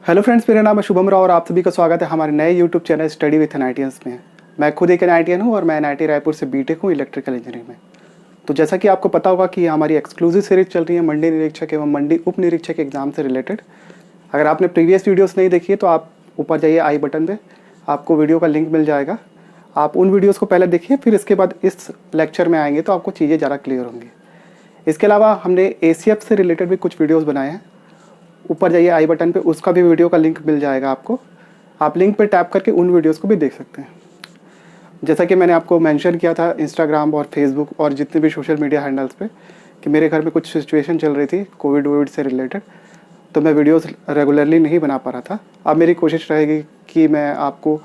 Hello friends, मेरा नाम है शुभम राव और आप सभी का स्वागत है हमारे नए यूट्यूब चैनल स्टडी विथ एनआईटीएंस में। मैं खुद एक एनआईटीएन हूँ और मैं एनआईटी रायपुर से बीटेक हूँ इलेक्ट्रिकल इंजीनियरिंग में। तो जैसा कि आपको पता होगा कि हमारी एक्सक्लूसिव सीरीज चल रही है मंडी निरीक्षक एवं मंडी उप निरीक्षक एग्जाम से रिलेटेड। अगर आपने प्रीवियस वीडियोज़ नहीं देखी है तो आप ऊपर जाइए आई बटन पर, आपको वीडियो का लिंक मिल जाएगा। आप उन वीडियोज़ को पहले देखिए, फिर इसके बाद इस लेक्चर में आएंगे तो आपको चीज़ें ज़्यादा क्लियर होंगी। इसके अलावा हमने ACF से रिलेटेड भी कुछ वीडियोज़ बनाए हैं। ऊपर जाइए आई बटन पे, उसका भी वीडियो का लिंक मिल जाएगा आपको। आप लिंक पे टैप करके उन वीडियोस को भी देख सकते हैं। जैसा कि मैंने आपको मेंशन किया था इंस्टाग्राम और फेसबुक और जितने भी सोशल मीडिया हैंडल्स पे कि मेरे घर में कुछ सिचुएशन चल रही थी कोविड से रिलेटेड, तो मैं वीडियोस रेगुलरली नहीं बना पा रहा था। अब मेरी कोशिश रहेगी कि मैं आपको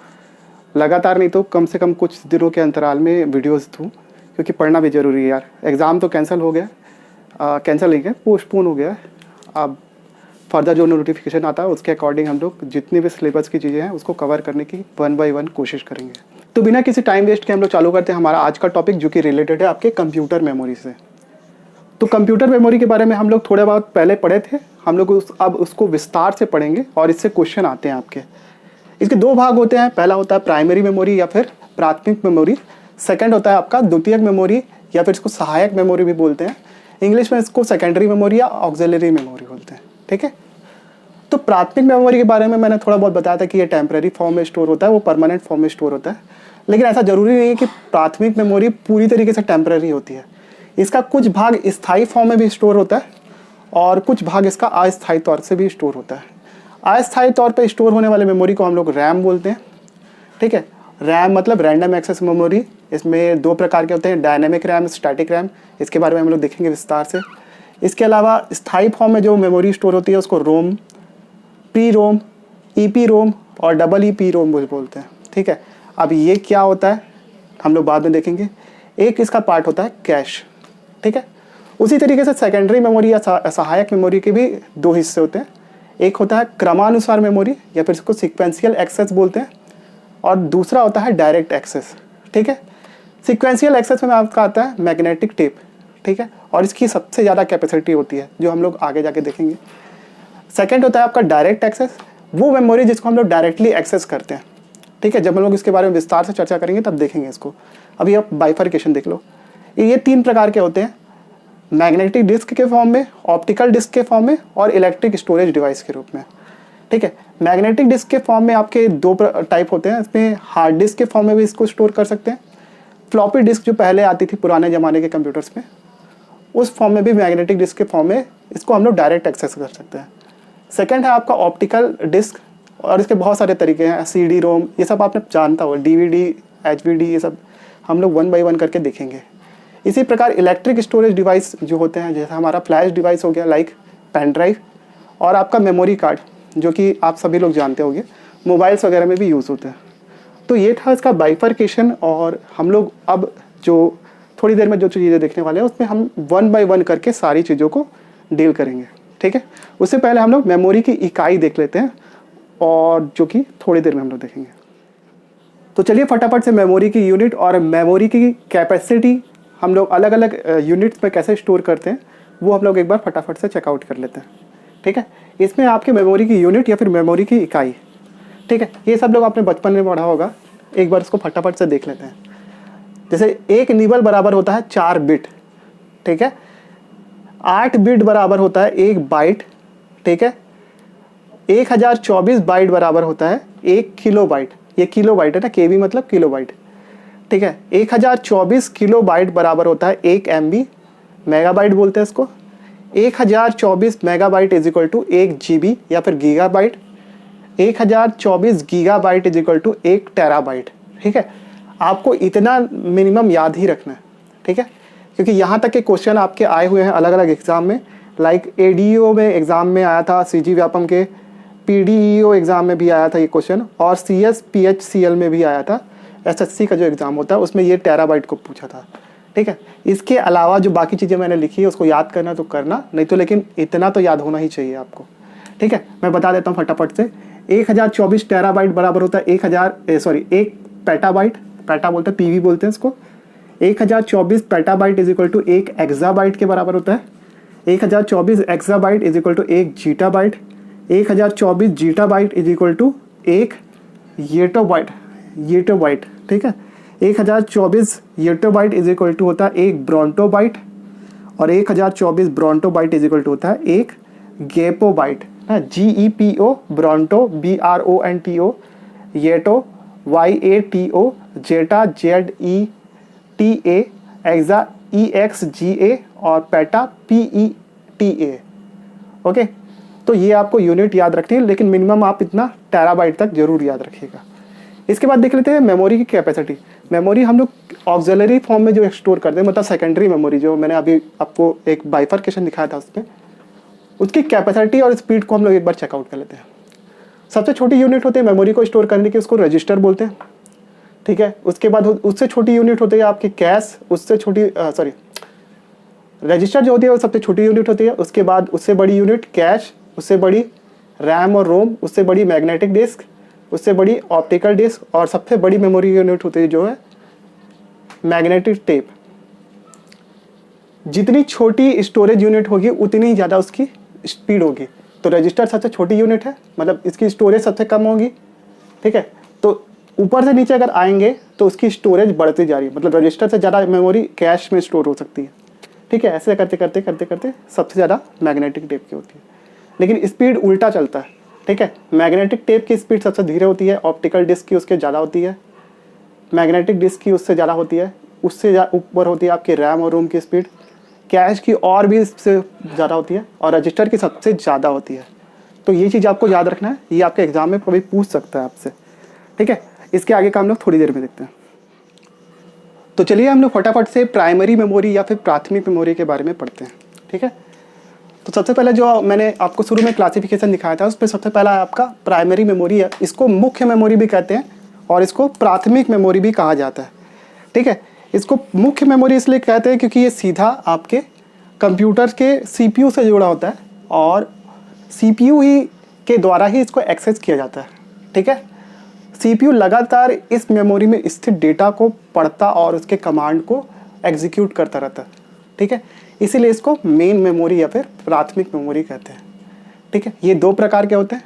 लगातार नहीं तो कम से कम कुछ दिनों के अंतराल में वीडियोज़ दूँ, क्योंकि पढ़ना भी ज़रूरी है यार। एग्ज़ाम तो कैंसिल हो गया, कैंसिल नहीं गया, पोस्टपोन हो गया है। अब फर्दर जो नोटिफिकेशन आता है उसके अकॉर्डिंग हम लोग जितनी भी सिलेबस की चीज़ें हैं उसको कवर करने की 1 बाय 1 कोशिश करेंगे। तो बिना किसी टाइम वेस्ट के हम लोग चालू करते हैं हमारा आज का टॉपिक, जो कि रिलेटेड है आपके कंप्यूटर मेमोरी से। तो कंप्यूटर मेमोरी के बारे में हम लोग थोड़े बहुत पहले पढ़े थे, हम लोग अब उसको विस्तार से पढ़ेंगे और इससे क्वेश्चन आते हैं आपके। इसके दो भाग होते हैं, पहला होता है प्राइमरी मेमोरी या फिर प्राथमिक मेमोरी, सेकेंड होता है आपका द्वितीयक मेमोरी या फिर इसको सहायक मेमोरी भी बोलते हैं। इंग्लिश में इसको सेकेंडरी मेमोरी या ऑक्सिलरी मेमोरी बोलते हैं, ठीक है। तो प्राथमिक मेमोरी के बारे में मैंने थोड़ा बहुत बताया था कि ये टेम्पररी फॉर्म में स्टोर होता है, वो परमानेंट फॉर्म में स्टोर होता है। लेकिन ऐसा जरूरी नहीं है कि प्राथमिक मेमोरी पूरी तरीके से टेम्पररी होती है। इसका कुछ भाग स्थायी फॉर्म में भी स्टोर होता है और कुछ भाग इसका अस्थायी तौर से भी स्टोर होता है। अस्थायी तौर पर स्टोर होने वाले मेमोरी को हम लोग रैम बोलते हैं, ठीक है। रैम मतलब रैंडम एक्सेस मेमोरी। इसमें दो प्रकार के होते हैं, डायनेमिक रैम, स्टैटिक रैम। इसके बारे में हम लोग देखेंगे विस्तार से। इसके अलावा स्थायी फॉर्म में जो मेमोरी स्टोर होती है उसको रोम, पी रोम, EP रोम और EEP रोम बोलते हैं, ठीक है। अब ये क्या होता है हम लोग बाद में देखेंगे। एक इसका पार्ट होता है कैश, ठीक है। उसी तरीके से सेकेंडरी मेमोरी या सहायक मेमोरी के भी दो हिस्से होते हैं। एक होता है क्रमानुसार मेमोरी या फिर इसको सिक्वेंशियल एक्सेस बोलते हैं, और दूसरा होता है डायरेक्ट एक्सेस, ठीक है। सिक्वेंशियल एक्सेस में आपका आता है मैग्नेटिक टेप, ठीक है, और इसकी सबसे ज़्यादा कैपेसिटी होती है जो हम लोग आगे जाके देखेंगे। सेकंड होता है आपका डायरेक्ट एक्सेस, वो मेमोरी जिसको हम लोग डायरेक्टली एक्सेस करते हैं, ठीक है। जब हम लोग इसके बारे में विस्तार से चर्चा करेंगे तब देखेंगे इसको। अभी आप बाइफर्केशन देख लो। ये तीन प्रकार के होते हैं, मैग्नेटिक डिस्क के फॉर्म में, ऑप्टिकल डिस्क के फॉर्म में और इलेक्ट्रिक स्टोरेज डिवाइस के रूप में, ठीक है। मैग्नेटिक डिस्क के फॉर्म में आपके दो टाइप होते हैं। इसमें हार्ड डिस्क के फॉर्म में भी इसको स्टोर कर सकते हैं। फ्लॉपी डिस्क जो पहले आती थी पुराने ज़माने के कंप्यूटर्स में, उस फॉर्म में भी मैग्नेटिक डिस्क के फॉर्म में इसको हम लोग डायरेक्ट एक्सेस कर सकते हैं। सेकंड है आपका ऑप्टिकल डिस्क, और इसके बहुत सारे तरीके हैं, CD रोम, ये सब आपने जानता हो, DVD, HVD, ये सब हम लोग 1 बाय 1 करके देखेंगे। इसी प्रकार इलेक्ट्रिक स्टोरेज डिवाइस जो होते हैं, जैसे हमारा फ्लैश डिवाइस हो गया लाइक पेन ड्राइव, और आपका मेमोरी कार्ड जो कि आप सभी लोग जानते होंगे, मोबाइल्स वगैरह में भी यूज़ होते हैं। तो ये था इसका बाइफर्केशन, और हम लोग अब जो थोड़ी देर में जो चीज़ें देखने वाले हैं उसमें हम 1 बाय 1 करके सारी चीज़ों को डील करेंगे, ठीक है। उससे पहले हम लोग मेमोरी की इकाई देख लेते हैं, और जो कि थोड़ी देर में हम लोग देखेंगे। तो चलिए फटाफट से मेमोरी की यूनिट और मेमोरी की कैपेसिटी हम लोग अलग अलग यूनिट्स में कैसे स्टोर करते हैं वो हम लोग एक बार फटाफट से चेकआउट कर लेते हैं, ठीक है। इसमें आपके मेमोरी की यूनिट या फिर मेमोरी की इकाई, ठीक है, ये सब लोग आपने बचपन में पढ़ा होगा। एक बार इसको फटाफट से देख लेते हैं। जैसे एक निबल बराबर होता है 4 बिट, ठीक है। 8 बिट बराबर होता है 1 बाइट, ठीक है। 1024 बाइट बराबर होता है 1 किलो बाइट। ये किलो बाइट है ना, KB मतलब किलो बाइट, ठीक है। 1024 किलो बाइट बराबर होता है 1 MB, मेगाबाइट बोलते हैं इसको। 1024 megabyte is equal to 1 GB या फिर gigabyte. 1024 gigabyte is equal to 1 terabyte, ठीक है। आपको इतना मिनिमम याद ही रखना है, ठीक है, क्योंकि यहाँ तक के क्वेश्चन आपके आए हुए हैं अलग अलग एग्जाम में। लाइक ADO में एग्जाम में आया था, CG व्यापम के PDEO एग्जाम में भी आया था ये क्वेश्चन, और CS PHCL में भी आया था। SSC का जो एग्ज़ाम होता है उसमें ये टेराबाइट को पूछा था, ठीक है। इसके अलावा जो बाकी चीज़ें मैंने लिखी है उसको याद करना तो करना, नहीं तो लेकिन इतना तो याद होना ही चाहिए आपको, ठीक है। मैं बता देता हूँ फटाफट से। 1024 टेराबाइट बराबर होता है 1 पेटाबाइट, पेटा बोलते हैं, PB बोलते हैं इसको। 1024 petabyte is equal to 1 exabyte के बराबर होता है। 1024 exabyte is equal to 1 zettabyte. 1024 zettabyte is equal to 1 yottabyte, ठीक है। 1024 येटोबाइट इज इक्वल टू होता है 1 ब्रोंटोबाइट, और 1024 ब्रोंटोबाइट इज इक्वल टू होता है 1 गेपोबाइट ना, GEPO ब्रोंटो BRONTO, येटो YATO, जेटा ZETA, एक्सा EXGA और पेटा PETA। ओके, तो ये आपको यूनिट याद रखनी है, लेकिन मिनिमम आप इतना टेराबाइट तक जरूर याद रखिएगा। इसके बाद देख लेते हैं मेमोरी की कैपेसिटी। मेमोरी हम लोग ऑक्सिलरी फॉर्म में जो स्टोर करते हैं, मतलब सेकेंडरी मेमोरी, जो मैंने अभी आपको एक बाइफर्केशन दिखाया था उसमें, उसकी कैपेसिटी और स्पीड को हम लोग एक बार चेकआउट कर लेते हैं। सबसे छोटी यूनिट होती है मेमोरी को स्टोर करने की, उसको रजिस्टर बोलते हैं, ठीक है। उसके बाद उससे छोटी यूनिट होती है आपकी कैश, उससे छोटी रजिस्टर जो होती है वो सबसे छोटी यूनिट होती है। उसके बाद उससे बड़ी यूनिट कैश, उससे बड़ी रैम और रोम, उससे बड़ी मैग्नेटिक डिस्क, उससे बड़ी ऑप्टिकल डिस्क, और सबसे बड़ी मेमोरी यूनिट होती है जो है मैग्नेटिक टेप। जितनी छोटी स्टोरेज यूनिट होगी उतनी ही ज़्यादा उसकी स्पीड होगी। तो रजिस्टर सबसे छोटी यूनिट है, मतलब इसकी स्टोरेज सबसे कम होगी, ठीक है। तो ऊपर से नीचे अगर आएंगे तो उसकी स्टोरेज बढ़ती जा रही है, मतलब रजिस्टर से ज़्यादा मेमोरी कैश में स्टोर हो सकती है, ठीक है। ऐसे करते करते करते करते सबसे ज़्यादा मैग्नेटिक टेप की होती है, लेकिन स्पीड उल्टा चलता है, ठीक है। मैग्नेटिक टेप की स्पीड सबसे धीरे होती है, ऑप्टिकल डिस्क की उसके ज़्यादा होती है, मैग्नेटिक डिस्क की उससे ज़्यादा होती है, उससे ऊपर होती है आपकी रैम और रोम की स्पीड, कैश की और भी इससे ज़्यादा होती है, और रजिस्टर की सबसे ज़्यादा होती है। तो ये चीज़ आपको याद रखना है, ये आपके एग्जाम में कभी पूछ सकता है आपसे, ठीक है। इसके आगे का हम लोग थोड़ी देर में देखते हैं। तो चलिए हम लोग फटाफट से प्राइमरी मेमोरी या फिर प्राथमिक मेमोरी के बारे में पढ़ते हैं, ठीक है। तो सबसे पहले जो मैंने आपको शुरू में क्लासिफिकेशन दिखाया था, उस पर सबसे पहला आपका प्राइमरी मेमोरी है। इसको मुख्य मेमोरी भी कहते हैं और इसको प्राथमिक मेमोरी भी कहा जाता है, ठीक है। इसको मुख्य मेमोरी इसलिए कहते हैं क्योंकि ये सीधा आपके कंप्यूटर के CPU से जुड़ा होता है, और CPU ही के द्वारा ही इसको एक्सेस किया जाता है, ठीक है। CPU लगातार इस मेमोरी में स्थित डेटा को पढ़ता और उसके कमांड को एग्जीक्यूट करता रहता है, ठीक है। इसीलिए इसको मेन मेमोरी या फिर प्राथमिक मेमोरी कहते हैं, ठीक है। ये दो प्रकार के होते हैं।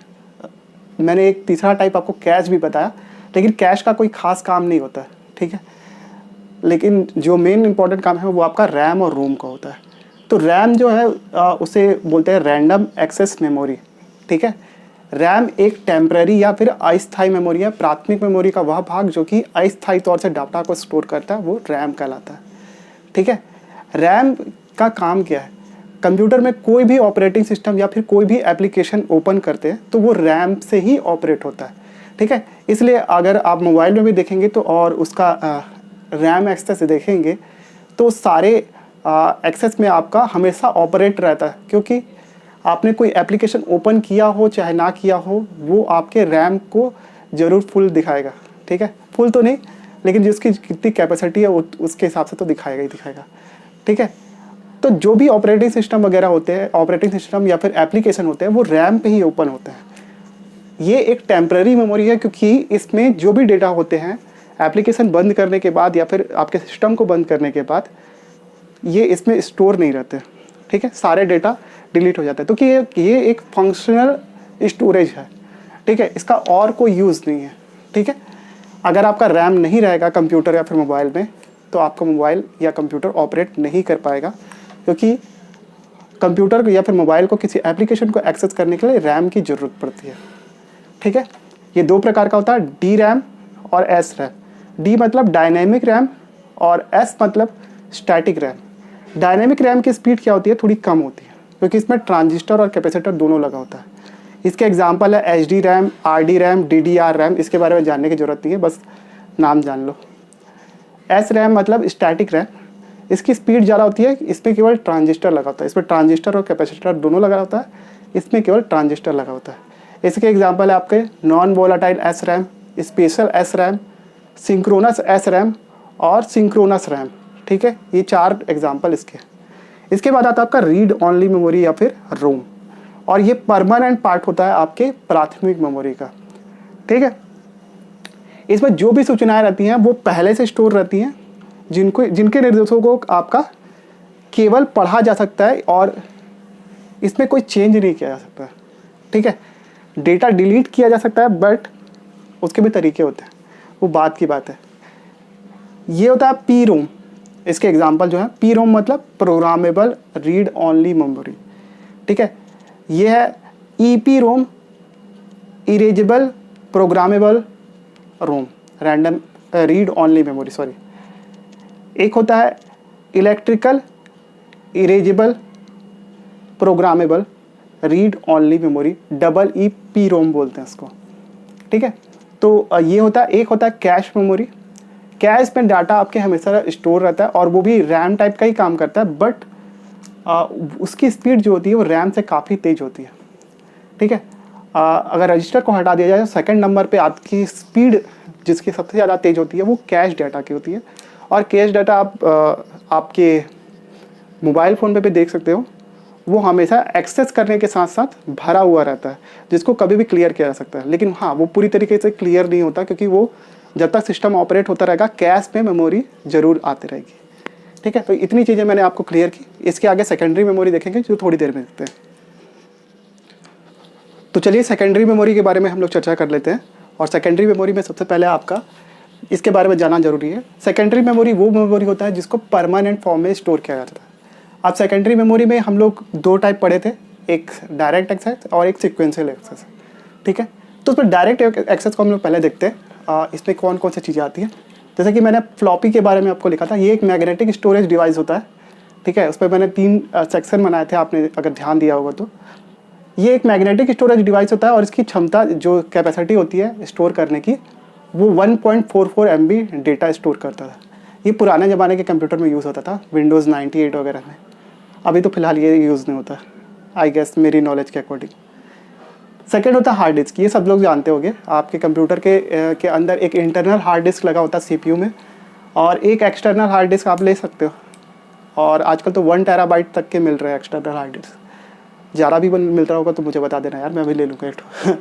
मैंने एक तीसरा टाइप आपको कैश भी बताया, लेकिन कैश का कोई खास काम नहीं होता है, ठीक है। लेकिन जो मेन इंपॉर्टेंट काम है वो आपका रैम और रोम का होता है। तो रैम जो है उसे बोलते हैं रैंडम एक्सेस मेमोरी, ठीक है। रैम एक टेम्पररी या फिर अस्थायी मेमोरी है। प्राथमिक मेमोरी का वह भाग जो कि अस्थायी तौर से डाटा को स्टोर करता है वो रैम कहलाता है, ठीक है। रैम का काम क्या है? कंप्यूटर में कोई भी ऑपरेटिंग सिस्टम या फिर कोई भी एप्लीकेशन ओपन करते हैं तो वो रैम से ही ऑपरेट होता है, ठीक है। इसलिए अगर आप मोबाइल में भी देखेंगे तो और उसका रैम एक्सेस देखेंगे तो सारे एक्सेस में आपका हमेशा ऑपरेट रहता है, क्योंकि आपने कोई एप्लीकेशन ओपन किया हो चाहे ना किया हो, वो आपके रैम को ज़रूर फुल दिखाएगा, ठीक है। फुल तो नहीं, लेकिन जिसकी कितनी कैपेसिटी है उसके हिसाब से तो दिखाएगा ही दिखाएगा, ठीक है। तो जो भी ऑपरेटिंग सिस्टम वगैरह होते हैं, ऑपरेटिंग सिस्टम या फिर एप्लीकेशन होते हैं, वो रैम पे ही ओपन होते हैं। ये एक टेम्पररी मेमोरी है, क्योंकि इसमें जो भी डेटा होते हैं एप्लीकेशन बंद करने के बाद या फिर आपके सिस्टम को बंद करने के बाद ये इसमें स्टोर नहीं रहते, ठीक है। सारे डेटा डिलीट हो जाता है। तो कि ये एक फंक्शनल स्टोरेज है, ठीक है। इसका और कोई यूज़ नहीं है, ठीक है। अगर आपका रैम नहीं रहेगा कंप्यूटर या फिर मोबाइल में तो आपका मोबाइल या कंप्यूटर ऑपरेट नहीं कर पाएगा, क्योंकि कंप्यूटर को या फिर मोबाइल को किसी एप्लीकेशन को एक्सेस करने के लिए रैम की ज़रूरत पड़ती है, ठीक है। ये दो प्रकार का होता है, डी रैम और एस रैम। डी मतलब डायनेमिक रैम और एस मतलब स्टैटिक रैम। डायनेमिक रैम की स्पीड क्या होती है? थोड़ी कम होती है, क्योंकि इसमें ट्रांजिस्टर और कैपेसिटर दोनों लगा होता है। इसके एग्जांपल है H D RAM, R D RAM, D D R RAM. इसके बारे में जानने की ज़रूरत नहीं है, बस नाम जान लो। एस रैम मतलब स्टैटिक रैम। इसकी स्पीड ज़्यादा होती है, इसमें केवल ट्रांजिस्टर लगा होता है। इसमें ट्रांजिस्टर और कैपेसिटर दोनों लगा होता है, इसमें केवल ट्रांजिस्टर लगा होता है। इसके एग्जांपल है आपके non volatile S RAM, special S RAM, synchronous S RAM और सिंक्रोनस रैम, ठीक है। ये 4 एग्जांपल इसके। इसके बाद आता है आपका रीड ऑनली मेमोरी या फिर रोम, और ये परमानेंट पार्ट होता है आपके प्राथमिक मेमोरी का, ठीक है। इसमें जो भी सूचनाएं रहती हैं वो पहले से स्टोर रहती हैं, जिनके निर्देशों को आपका केवल पढ़ा जा सकता है और इसमें कोई चेंज नहीं किया जा सकता, ठीक है। डेटा डिलीट किया जा सकता है बट उसके भी तरीके होते हैं, वो बात की बात है। ये होता है पी रोम, इसके एग्जांपल जो है पी रोम मतलब प्रोग्रामेबल रीड ओनली मेमोरी, ठीक है। ये है E P ROM, erasable programmable रोम, random read only memory, sorry. एक होता है electrical erasable programmable read only memory, double E P ROM बोलते हैं इसको, ठीक है। तो ये होता है, एक होता है कैश मेमोरी। कैश में डाटा आपके हमेशा स्टोर रहता है और वो भी रैम टाइप का ही काम करता है, बट उसकी स्पीड जो होती है वो रैम से काफ़ी तेज़ होती है, ठीक है। अगर रजिस्टर को हटा दिया जाए तो सेकंड नंबर पे आपकी स्पीड जिसकी सबसे ज़्यादा तेज़ होती है वो कैश डाटा की होती है। और कैश डाटा आप आपके मोबाइल फ़ोन पे भी देख सकते हो, वो हमेशा एक्सेस करने के साथ साथ भरा हुआ रहता है, जिसको कभी भी क्लियर किया जा सकता है। लेकिन हाँ, वो पूरी तरीके से क्लियर नहीं होता, क्योंकि वो जब तक सिस्टम ऑपरेट होता रहेगा कैश में मेमोरी ज़रूर आती रहेगी, ठीक है। तो इतनी चीज़ें मैंने आपको क्लियर की। इसके आगे सेकेंडरी मेमोरी देखेंगे जो थोड़ी देर में देखते हैं। तो चलिए सेकेंडरी मेमोरी के बारे में हम लोग चर्चा कर लेते हैं। और सेकेंडरी मेमोरी में सबसे पहले आपका इसके बारे में जानना जरूरी है। सेकेंडरी मेमोरी वो मेमोरी होता है जिसको परमानेंट फॉर्म में स्टोर किया जाता है। अब सेकेंडरी मेमोरी में हम लोग दो टाइप पढ़े थे, एक डायरेक्ट एक्सेस और एक सिक्वेंशियल एक्सेस, ठीक है। तो उसमें डायरेक्ट एक्सेस को हम लोग पहले देखते हैं, इसमें कौन कौन सी चीज़ें आती हैं। जैसे कि मैंने फ्लॉपी के बारे में आपको लिखा था, ये एक मैग्नेटिक स्टोरेज डिवाइस होता है, ठीक है। उस पर मैंने 3 सेक्शन बनाए थे, आपने अगर ध्यान दिया होगा तो। ये एक मैग्नेटिक स्टोरेज डिवाइस होता है और इसकी क्षमता जो कैपेसिटी होती है स्टोर करने की, वो 1.44 MB डेटा स्टोर करता था। ये पुराने ज़माने के कंप्यूटर में यूज़ होता था, विंडोज़ 98 वगैरह में। अभी तो फिलहाल ये यूज़ नहीं होता, आई गेस, मेरी नॉलेज के अकॉर्डिंग। सेकेंड होता है हार्ड डिस्क। ये सब लोग जानते होंगे, आपके कंप्यूटर के अंदर एक इंटरनल हार्ड डिस्क लगा होता है CPU में, और एक एक्सटर्नल हार्ड डिस्क आप ले सकते हो। और आजकल तो 1 TB तक के मिल रहे हैं एक्सटर्नल हार्ड डिस्क। ज़्यादा भी मिल रहा होगा तो मुझे बता देना यार, मैं भी ले लूँगा एक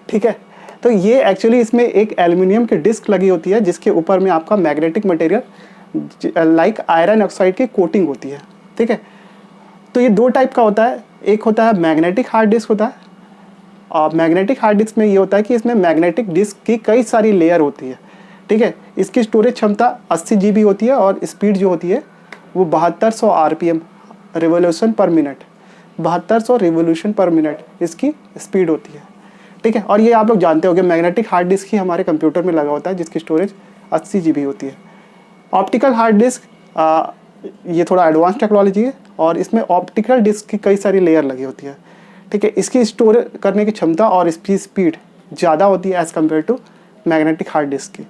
ठीक है। तो ये एक्चुअली इसमें एक एल्युमिनियम की डिस्क लगी होती है जिसके ऊपर में आपका magnetic material like iron oxide की कोटिंग होती है, ठीक है। तो ये 2 टाइप का होता है, एक होता है मैग्नेटिक हार्ड डिस्क होता है। और मैग्नेटिक हार्ड डिस्क में ये होता है कि इसमें मैग्नेटिक डिस्क की कई सारी लेयर होती है, ठीक है। इसकी स्टोरेज क्षमता 80 GB होती है और स्पीड जो होती है वो 7200 RPM revolution per minute, 7200 revolution per minute इसकी स्पीड होती है, ठीक है। और ये आप लोग जानते होंगे, मैग्नेटिक हार्ड डिस्क ही हमारे कंप्यूटर में लगा होता है जिसकी स्टोरेज 80 GB होती है। ऑप्टिकल हार्ड डिस्क, ये थोड़ा एडवांस टेक्नोलॉजी है और इसमें ऑप्टिकल डिस्क की कई सारी लेयर लगी होती है, ठीक है। इसकी स्टोर करने की क्षमता और इसकी स्पीड ज़्यादा होती है as compared to magnetic hard disk की।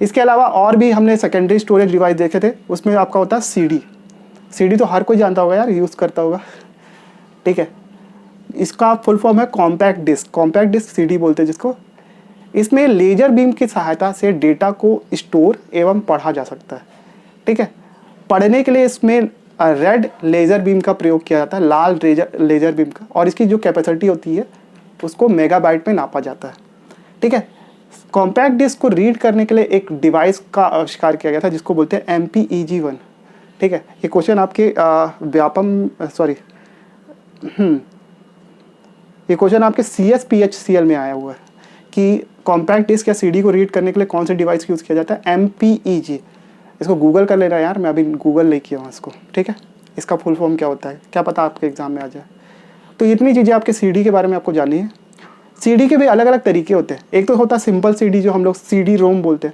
इसके अलावा और भी हमने सेकेंडरी स्टोरेज डिवाइस देखे थे, उसमें आपका होता है CD तो हर कोई जानता होगा यार, यूज़ करता होगा, ठीक है। इसका फुल फॉर्म है कॉम्पैक्ट डिस्क CD बोलते हैं जिसको। इसमें लेजर बीम की सहायता से डेटा को स्टोर एवं पढ़ा जा सकता है, ठीक है। पढ़ने के लिए इसमें रेड लेज़र बीम का प्रयोग किया जाता है, लाल लेज़र बीम का, और इसकी जो कैपेसिटी होती है उसको मेगाबाइट में नापा जाता है, ठीक है। कॉम्पैक्ट डिस्क को रीड करने के लिए एक डिवाइस का आविष्कार किया गया था जिसको बोलते हैं MPEG-1, ठीक है। ये क्वेश्चन आपके ये क्वेश्चन आपके CSPHCL में आया हुआ है कि कॉम्पैक्ट डिस्क या CD को रीड करने के लिए कौन से डिवाइस यूज़ किया जाता है, MPEG। इसको गूगल कर लेना यार, मैं अभी गूगल नहीं किया हूँ इसको, ठीक है। इसका फुल फॉर्म क्या होता है, क्या पता आपके एग्जाम में आ जाए। तो इतनी चीज़ें आपके CD के बारे में आपको जाननी है। CD के भी अलग अलग तरीके होते हैं। एक तो होता है सिंपल CD जो हम लोग CD-ROM बोलते हैं।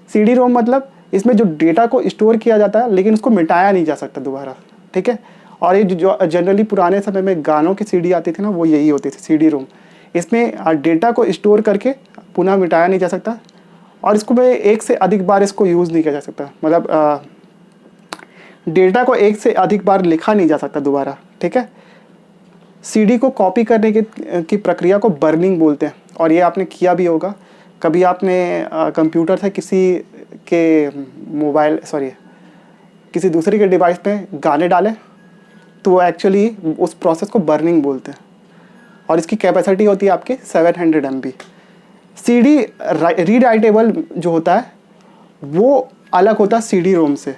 CD-ROM मतलब इसमें जो डेटा को स्टोर किया जाता है लेकिन उसको मिटाया नहीं जा सकता दोबारा, ठीक है। और ये जो जनरली पुराने समय में गानों की CD आती थी ना, वो यही होती थी CD-ROM। इसमें डेटा को स्टोर करके पुनः मिटाया नहीं जा सकता और इसको में एक से अधिक बार इसको यूज़ नहीं किया जा सकता, मतलब डेटा को एक से अधिक बार लिखा नहीं जा सकता दोबारा, ठीक है। CD को कॉपी करने की प्रक्रिया को बर्निंग बोलते हैं और ये आपने किया भी होगा। कभी आपने कंप्यूटर से किसी दूसरे के डिवाइस पे गाने डाले तो वो एक्चुअली उस प्रोसेस को बर्निंग बोलते हैं और इसकी कैपेसिटी होती है आपकी 700 MB। CD रीड राइटेबल जो होता है वो अलग होता है CD-ROM से।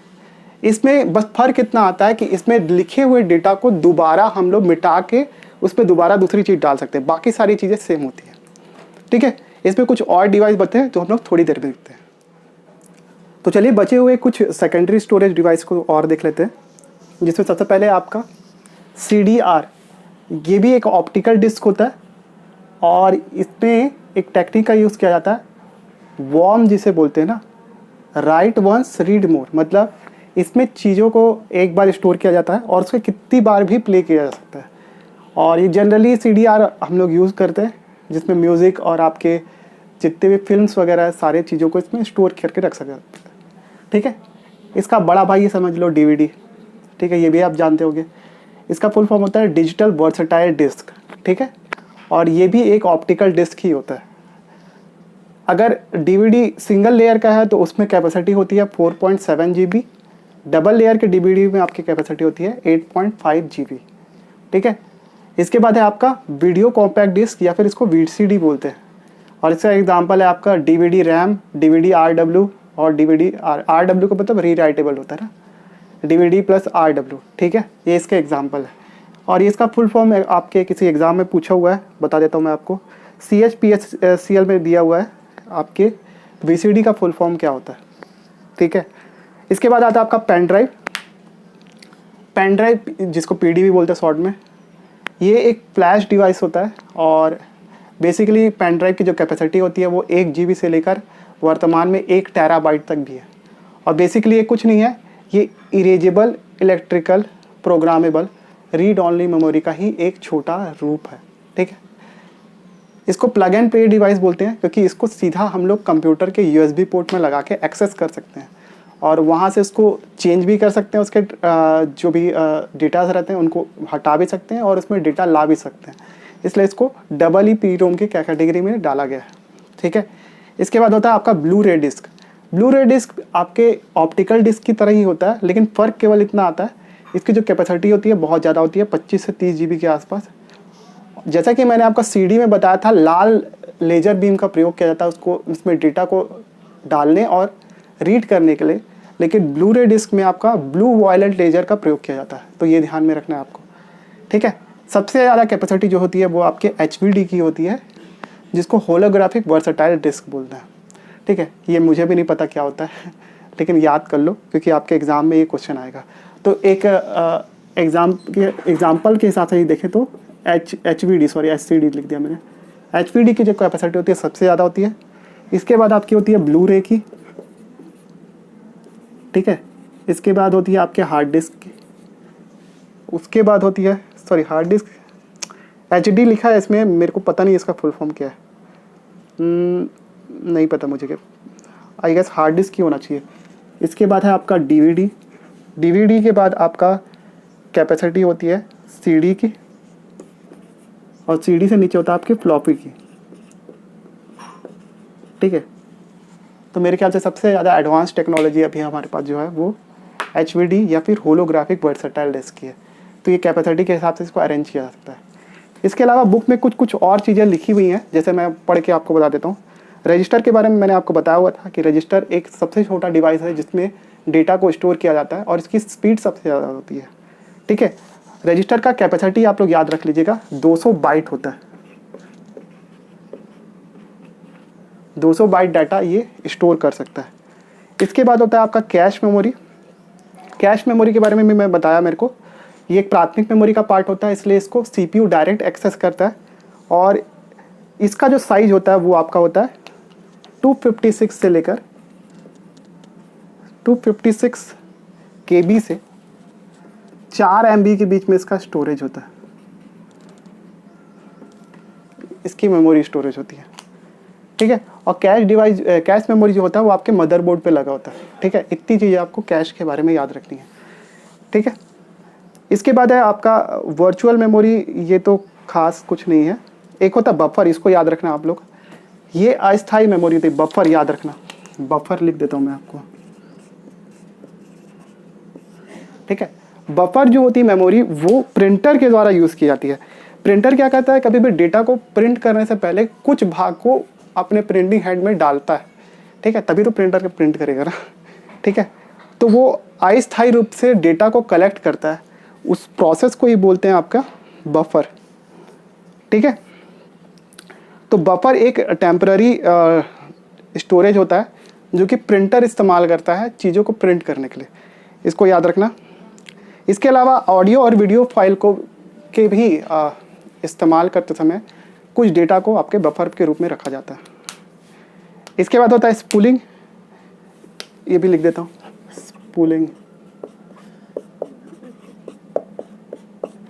इसमें बस फ़र्क इतना आता है कि इसमें लिखे हुए डेटा को दोबारा हम लोग मिटा के उस पर दोबारा दूसरी चीज़ डाल सकते हैं, बाकी सारी चीज़ें सेम होती हैं। ठीक है, इसमें कुछ और डिवाइस बचे हैं जो हम लोग थोड़ी देर में देखते हैं। तो चलिए बचे हुए कुछ सेकेंडरी स्टोरेज डिवाइस को और देख लेते हैं, जिसमें सबसे पहले आपका CDR, ये भी एक ऑप्टिकल डिस्क होता है और इसमें एक टेक्निक का यूज़ किया जाता है, वॉर्म जिसे बोलते हैं ना, राइट वंस रीड मोर, मतलब इसमें चीज़ों को एक बार स्टोर किया जाता है और उसको कितनी बार भी प्ले किया जा सकता है। और ये जनरली CDR हम लोग यूज़ करते हैं, जिसमें म्यूज़िक और आपके जितने भी फिल्म्स वगैरह सारे चीज़ों को इसमें स्टोर करके रख सकते हैं। ठीक है, इसका बड़ा भाई ये समझ लो DVD। ठीक है, ये भी आप जानते होंगे। इसका फुल फॉर्म होता है डिजिटल वर्सेटाइल डिस्क। ठीक है, और ये भी एक ऑप्टिकल डिस्क ही होता है। अगर DVD सिंगल लेयर का है तो उसमें कैपेसिटी होती है 4.7 GB, डबल लेयर के DVD में आपकी कैपेसिटी होती है 8.5 GB। ठीक है, इसके बाद है आपका वीडियो कॉम्पैक्ट डिस्क या फिर इसको VCD बोलते हैं, और इसका एग्जांपल है आपका DVD रैम, DVD RW और DVD RW का मतलब रीराइटेबल होता है ना, DVD प्लस RW। ठीक है, ये इसके एग्जांपल है। और ये इसका फुल फॉर्म आपके किसी एग्ज़ाम में पूछा हुआ है, बता देता हूँ मैं आपको। CHPSCL में दिया हुआ है आपके VCD का फुल फॉर्म क्या होता है। ठीक है, इसके बाद आता है आपका पेन ड्राइव। पेन ड्राइव जिसको PD भी बोलते हैं शॉर्ट में, ये एक फ्लैश डिवाइस होता है और बेसिकली पेन ड्राइव की जो कैपेसिटी होती है वो 1 GB से लेकर वर्तमान में 1 टेराबाइट तक भी है। और बेसिकली ये कुछ नहीं है, ये erasable electrical programmable read only memory का ही एक छोटा रूप है। ठीक है, इसको प्लग एंड प्ले डिवाइस बोलते हैं क्योंकि इसको सीधा हम लोग कंप्यूटर के USB पोर्ट में लगा के एक्सेस कर सकते हैं और वहाँ से इसको चेंज भी कर सकते हैं, उसके जो भी डेटास रहते हैं उनको हटा भी सकते हैं और उसमें डेटा ला भी सकते हैं, इसलिए इसको EEPROM की कैटेगरी में डाला गया है। ठीक है, इसके बाद होता है आपका ब्लू रे डिस्क। ब्लू रे डिस्क आपके ऑप्टिकल डिस्क की तरह ही होता है, लेकिन फ़र्क केवल इतना आता है, इसकी जो कैपेसिटी होती है बहुत ज़्यादा होती है, 25 से 30 GB के आसपास। जैसा कि मैंने आपका CD में बताया था, लाल लेज़र बीम का प्रयोग किया जाता है उसको उसमें डेटा को डालने और रीड करने के लिए, लेकिन ब्लू रे डिस्क में आपका ब्लू वायलेट लेज़र का प्रयोग किया जाता है, तो ये ध्यान में रखना है आपको। ठीक है, सबसे ज़्यादा कैपेसिटी जो होती है वो आपके HVD की होती है, जिसको होलोग्राफिक वर्सेटाइल डिस्क बोलते हैं। ठीक है, ये मुझे भी नहीं पता क्या होता है, लेकिन याद कर लो क्योंकि आपके एग्ज़ाम में ये क्वेश्चन आएगा। तो एक एग्जाम्पल के हिसाब से ही देखें तो HCD लिख दिया मैंने। HVD की जो कैपेसिटी होती है सबसे ज़्यादा होती है। इसके बाद आपकी होती है ब्लू रे की। ठीक है, इसके बाद होती है आपके हार्ड डिस्क की, उसके बाद होती है हार्ड डिस्क HD लिखा है इसमें, मेरे को पता नहीं इसका फुल फॉर्म क्या है, नहीं पता मुझे, क्या आई गेस हार्ड डिस्क की होना चाहिए। इसके बाद है आपका DVD के बाद आपका कैपेसिटी होती है CD की, और CD से नीचे होता है आपकी फ्लॉपी की। ठीक है, तो मेरे ख्याल से सबसे ज़्यादा एडवांस टेक्नोलॉजी अभी हमारे पास जो है वो HVD या फिर होलोग्राफिक वर्सेटाइल डिस्क की है, तो ये कैपेसिटी के हिसाब से इसको अरेंज किया जा सकता है। इसके अलावा बुक में कुछ और चीज़ें लिखी हुई हैं, जैसे मैं पढ़ के आपको बता देता हूँ। रजिस्टर के बारे में मैंने आपको बताया हुआ था कि रजिस्टर एक सबसे छोटा डिवाइस है जिसमें डेटा को स्टोर किया जाता है और इसकी स्पीड सबसे ज़्यादा होती है। ठीक है, रजिस्टर का कैपेसिटी आप लोग याद रख लीजिएगा 200 बाइट होता है। 200 बाइट डाटा ये स्टोर कर सकता है। इसके बाद होता है आपका कैश मेमोरी। कैश मेमोरी के बारे में भी मैं बताया मेरे को, ये एक प्राथमिक मेमोरी का पार्ट होता है, इसलिए इसको CPU डायरेक्ट एक्सेस करता है और इसका जो साइज होता है वो आपका होता है 256 से लेकर 256 KB से 4 MB के बीच में इसका स्टोरेज होता है, इसकी मेमोरी स्टोरेज होती है। ठीक है, और कैश मेमोरी जो होता है वो आपके मदरबोर्ड पे लगा होता है। ठीक है, इतनी चीज़ें आपको कैश के बारे में याद रखनी है। ठीक है, इसके बाद है आपका वर्चुअल मेमोरी, ये तो खास कुछ नहीं है। एक होता है बफर, इसको याद रखना आप लोग, ये अस्थायी मेमोरी होती है, बफर याद रखना, बफर लिख देता हूँ मैं आपको। ठीक है, बफर जो होती है मेमोरी वो प्रिंटर के द्वारा यूज़ की जाती है। प्रिंटर क्या करता है, कभी भी डेटा को प्रिंट करने से पहले कुछ भाग को अपने प्रिंटिंग हेड में डालता है। ठीक है, तभी तो प्रिंटर के प्रिंट करेगा ना। ठीक है, तो वो अस्थायी रूप से डेटा को कलेक्ट करता है, उस प्रोसेस को ही बोलते हैं आपका बफर। ठीक है। तो बफर एक टेम्पररी स्टोरेज होता है जो कि प्रिंटर इस्तेमाल करता है चीज़ों को प्रिंट करने के लिए, इसको याद रखना। इसके अलावा ऑडियो और वीडियो फाइल को के भी इस्तेमाल करते समय कुछ डेटा को आपके बफर के रूप में रखा जाता है। इसके बाद होता है स्पूलिंग, ये भी लिख देता हूँ, स्पूलिंग,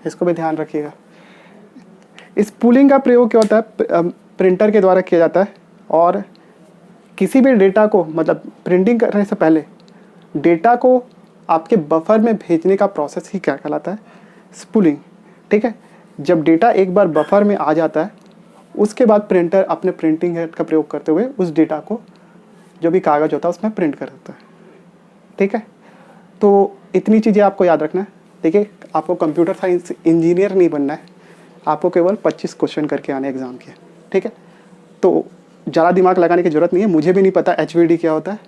इसको भी ध्यान रखिएगा। स्पूलिंग का प्रयोग क्या होता है, प्रिंटर के द्वारा किया जाता है और किसी भी डेटा को, मतलब प्रिंटिंग करने से पहले डेटा को आपके बफर में भेजने का प्रोसेस ही क्या कहलाता है, स्पूलिंग। ठीक है, जब डेटा एक बार बफर में आ जाता है उसके बाद प्रिंटर अपने प्रिंटिंग हेड का प्रयोग करते हुए उस डेटा को, जो भी कागज़ होता है उसमें प्रिंट कर देता है। ठीक है, तो इतनी चीज़ें आपको याद रखना है। देखिए, आपको कंप्यूटर साइंस इंजीनियर नहीं बनना है, आपको केवल 25 क्वेश्चन करके आने एग्ज़ाम के। ठीक है, तो ज़्यादा दिमाग लगाने की ज़रूरत नहीं है। मुझे भी नहीं पता HVD क्या होता है,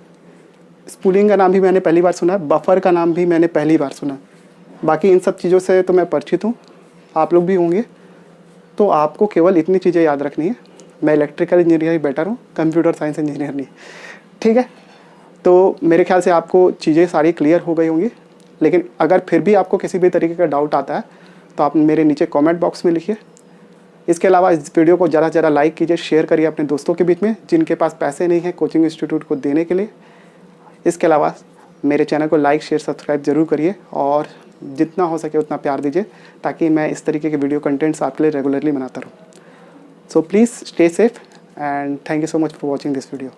स्पूलिंग का नाम भी मैंने पहली बार सुना है, बफर का नाम भी मैंने पहली बार सुना। बाकी इन सब चीज़ों से तो मैं परिचित हूँ, आप लोग भी होंगे। तो आपको केवल इतनी चीज़ें याद रखनी है। मैं इलेक्ट्रिकल इंजीनियर ही बेटर हूँ, कंप्यूटर साइंस इंजीनियर नहीं। ठीक है, तो मेरे ख्याल से आपको चीज़ें सारी क्लियर हो गई होंगी। लेकिन अगर फिर भी आपको किसी भी तरीके का डाउट आता है तो आप मेरे नीचे कमेंट बॉक्स में लिखिए। इसके अलावा इस वीडियो को ज़्यादा से ज़्यादा लाइक कीजिए, शेयर करिए अपने दोस्तों के बीच में जिनके पास पैसे नहीं हैं कोचिंग इंस्टीट्यूट को देने के लिए। इसके अलावा मेरे चैनल को लाइक, शेयर, सब्सक्राइब जरूर करिए और जितना हो सके उतना प्यार दीजिए ताकि मैं इस तरीके के वीडियो कंटेंट्स आपके लिए रेगुलरली बनाता रहूँ। So please stay safe and thank you so much for watching this video.